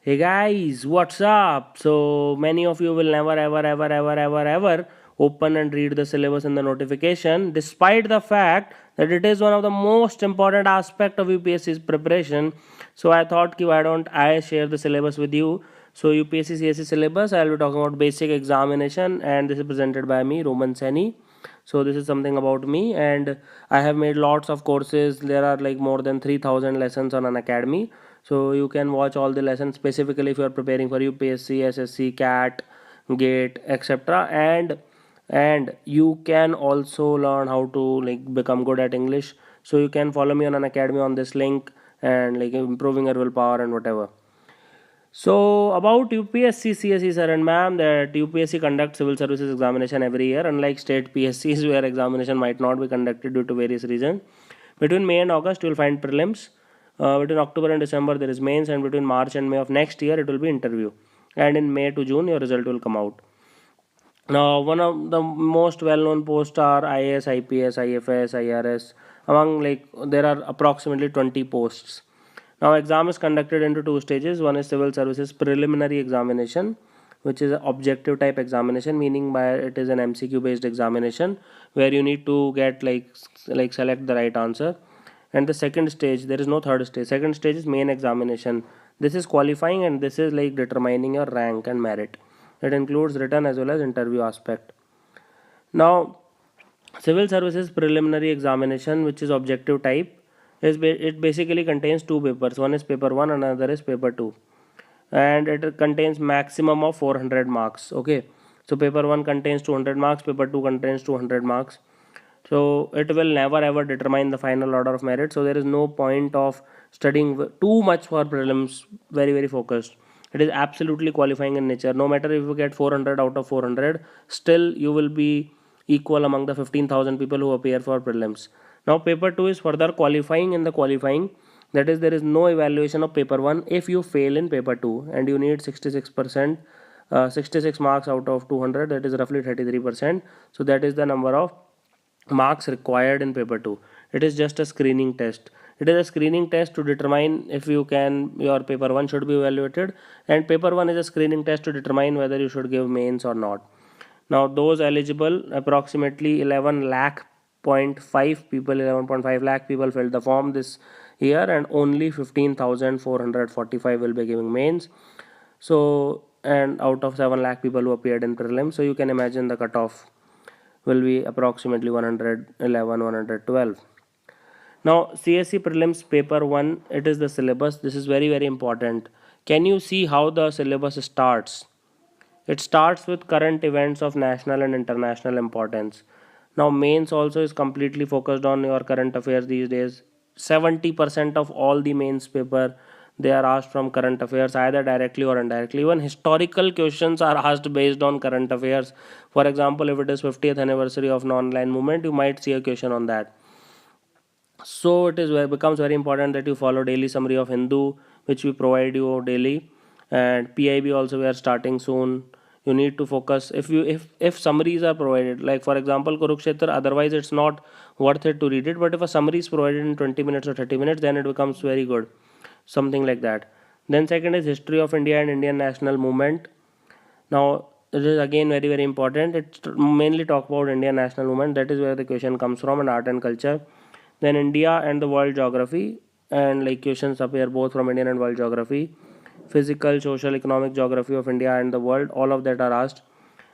Hey guys, what's up? So many of you will never ever open and read the syllabus in the notification, despite the fact that it is one of the most important aspect of UPSC's preparation. So I thought why don't I share the syllabus with you. So UPSC CSE syllabus, I'll be talking about basic examination, and this is presented by me, Roman Saini. So this is something about me, and I have made lots of courses. There are like more than 3,000 lessons on an academy, so you can watch all the lessons specifically if you are preparing for UPSC, SSC, CAT, GATE, etc. And you can also learn how to like become good at English. So you can follow me on an academy on this link, and like improving your willpower and whatever. So about UPSC CSE, sir and ma'am, that UPSC conducts civil services examination every year, unlike state PSCs where examination might not be conducted due to various reasons. Between May and August, you will find prelims. Between October and December, there is mains, and between March and May of next year, it will be interview. And in May to June, your result will come out. Now, one of the most well-known posts are IAS, IPS, IFS, IRS. Among like there are approximately 20 posts. Now, exam is conducted into two stages. One is civil services preliminary examination, which is an objective type examination, meaning by it is an MCQ based examination where you need to get like select the right answer. And the second stage, there is no third stage. Second stage is main examination. This is qualifying, and this is like determining your rank and merit. It includes written as well as interview aspect. Now, civil services preliminary examination, which is objective type, it basically contains two papers. One is paper 1, another is paper 2, and it contains maximum of 400 marks. Okay, so paper 1 contains 200 marks, paper 2 contains 200 marks. So it will never ever determine the final order of merit. So there is no point of studying too much for prelims. Very focused. It is absolutely qualifying in nature. No matter if you get 400 out of 400, still you will be equal among the 15,000 people who appear for prelims. Now paper 2 is further qualifying in the qualifying. That is, there is no evaluation of paper 1 if you fail in paper 2, and you need 66%, 66 marks out of 200, that is roughly 33%. So that is the number of marks required in paper 2. It is just a screening test. It is a screening test to determine if you can, your paper 1 should be evaluated, and paper 1 is a screening test to determine whether you should give mains or not. Now those eligible, approximately 11 lakh point 5 people, 11.5 lakh people filled the form this year, and only 15,445 will be giving mains. So, and out of 7 lakh people who appeared in prelims, so you can imagine the cutoff will be approximately 111, 112. Now CSE prelims paper 1, it is the syllabus. This is very important. Can you see how the syllabus starts? It starts with current events of national and international importance. Now mains also is completely focused on your current affairs these days. 70% of all the mains paper, they are asked from current affairs, either directly or indirectly. Even historical questions are asked based on current affairs. For example, if it is 50th anniversary of non-line movement, you might see a question on that. So it is becomes very important that you follow daily summary of Hindu, which we provide you daily, and PIB also we are starting soon. You need to focus if summaries are provided, like for example Kurukshetra, otherwise it's not worth it to read it, but if a summary is provided in 20 minutes or 30 minutes, then it becomes very good, something like that. Then second is history of India and Indian national movement. Now it is again very important. It mainly talk about Indian national movement, that is where the question comes from, and art and culture. Then India and the world geography, and like questions appear both from Indian and world geography. Physical, social, economic geography of India and the world, all of that are asked.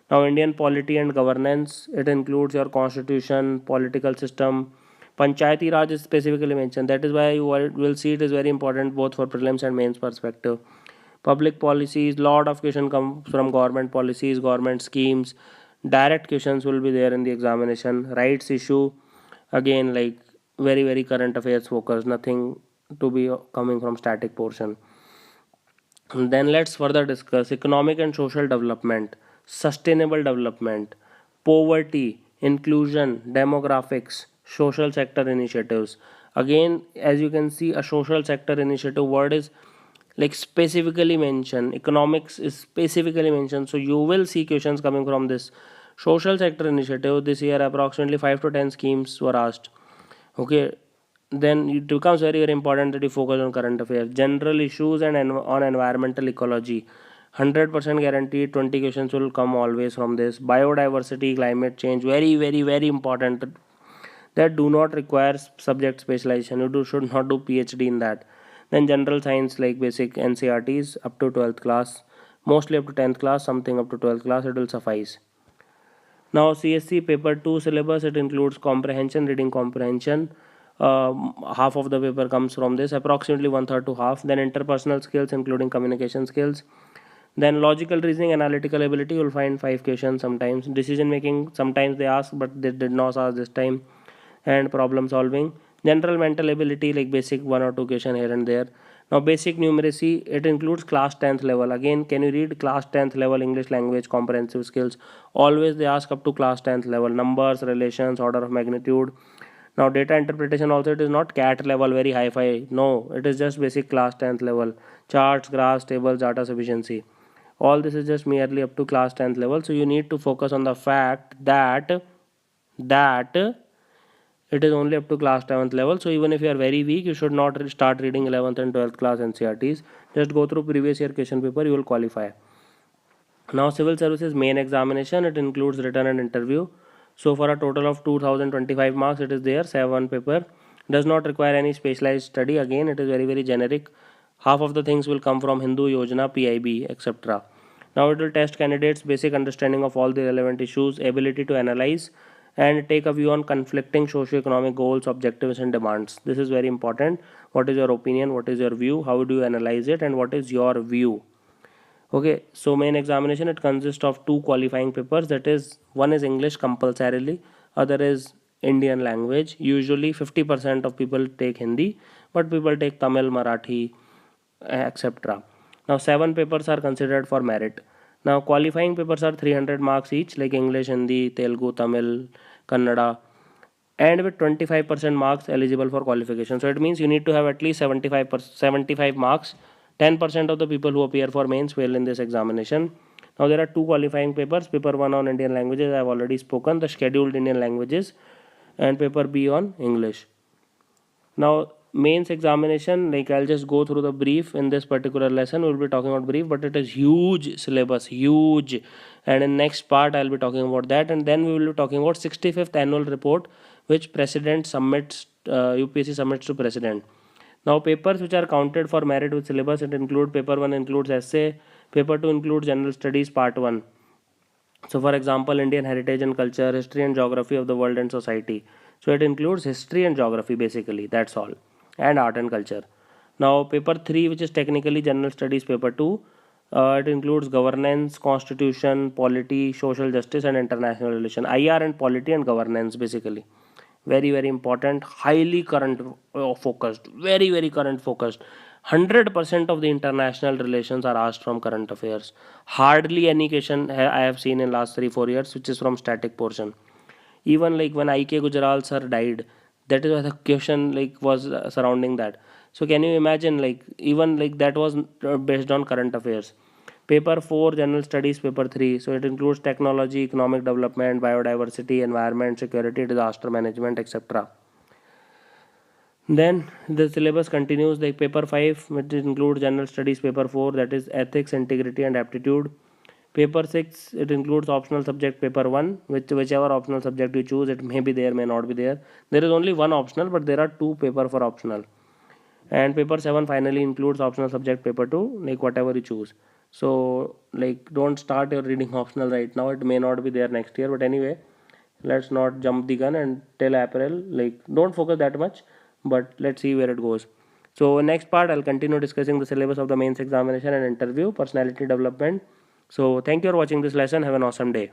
Now Indian polity and governance, it includes your constitution, political system. Panchayati Raj is specifically mentioned. That is why you will see it is very important both for prelims and mains perspective. Public policies, lot of question come from government policies, government schemes. Direct questions will be there in the examination. Rights issue, again like very current affairs focus, nothing to be coming from static portion. Then let's further discuss economic and social development, sustainable development, poverty, inclusion, demographics, social sector initiatives. Again, as you can see, a social sector initiative word is like specifically mentioned. Economics is specifically mentioned. So you will see questions coming from this social sector initiative. This year, approximately 5 to 10 schemes were asked. Okay, then it becomes very very important that you focus on current affairs, general issues, and on environmental ecology. 100% guaranteed 20 questions will come always from this. Biodiversity, climate change, very very very important, that do not require subject specialization. You should not do PhD in that. Then general science like basic NCRTs up to 12th class, mostly up to 10th class, something up to 12th class, it will suffice. Now CSC paper 2 syllabus, it includes comprehension, reading comprehension. Half of the paper comes from this, approximately one third to half. Then interpersonal skills including communication skills. Then logical reasoning, analytical ability, you'll find 5 questions sometimes. Decision making, sometimes they ask, but they did not ask this time. And problem solving. General mental ability, like basic 1 or 2 question here and there. Now basic numeracy, it includes class 10th level. Again, can you read class 10th level English language comprehensive skills? Always they ask up to class 10th level. Numbers, relations, order of magnitude. Now data interpretation also, it is not cat level very hi-fi. No, it is just basic class 10th level. Charts, graphs, tables, data sufficiency. All this is just merely up to class 10th level. So you need to focus on the fact that it is only up to class 10th level. So even if you are very weak, you should not start reading 11th and 12th class NCRTs. Just go through previous year question paper, you will qualify. Now civil services main examination, it includes written and interview. So for a total of 2025 marks, it is there 7 paper. Does not require any specialized study. Again, it is very very generic. Half of the things will come from Hindu, Yojana, PIB, etc. Now it will test candidates basic understanding of all the relevant issues, ability to analyze and take a view on conflicting socio-economic goals, objectives and demands. This is very important. What is your opinion? What is your view? How do you analyze it? And what is your view? Okay, so main examination, it consists of 2 qualifying papers. That is, one is English compulsorily, other is Indian language. Usually 50% of people take Hindi, but people take Tamil, Marathi, etc. Now 7 papers are considered for merit. Now qualifying papers are 300 marks each, like English, Hindi, Telugu, Tamil, Kannada, and with 25% marks eligible for qualification. So it means you need to have at least 75 marks. 10% of the people who appear for mains fail in this examination. Now there are 2 qualifying papers. Paper 1 on Indian languages, I have already spoken, the scheduled Indian languages, and paper B on English. Now mains examination, like I'll just go through the brief in this particular lesson. We'll be talking about brief, but it is huge syllabus, huge. And in next part I'll be talking about that, and then we will be talking about 65th annual report, which president submits, UPSC submits to president. Now papers which are counted for merit with syllabus, it include paper 1 includes essay, paper 2 includes general studies part 1. So for example, Indian heritage and culture, history and geography of the world and society. So it includes history and geography basically, that's all, and art and culture. Now paper 3, which is technically general studies paper 2, it includes governance, constitution, polity, social justice and international relation. IR and polity and governance basically. Very very important, highly current focused, very very current focused. 100% of the international relations are asked from current affairs. Hardly any question I have seen in last 3-4 years which is from static portion. Even like when IK Gujral sir died, that is why the question like was surrounding that. So can you imagine, like even like that was based on current affairs. Paper 4 general studies paper 3, so it includes technology, economic development, biodiversity, environment, security, disaster management, etc. Then the syllabus continues, like paper 5, which includes general studies paper 4, that is ethics, integrity and aptitude. Paper 6, it includes optional subject paper 1, whichever optional subject you choose, it may be there, may not be there. There is only one optional, but there are 2 paper for optional. And paper 7 finally includes optional subject paper 2, like whatever you choose. So like don't start your reading optional right now, it may not be there next year, but anyway, let's not jump the gun and till April, like don't focus that much, but let's see where it goes. So next part I'll continue discussing the syllabus of the mains examination and interview, personality development. So thank you for watching this lesson. Have an awesome day.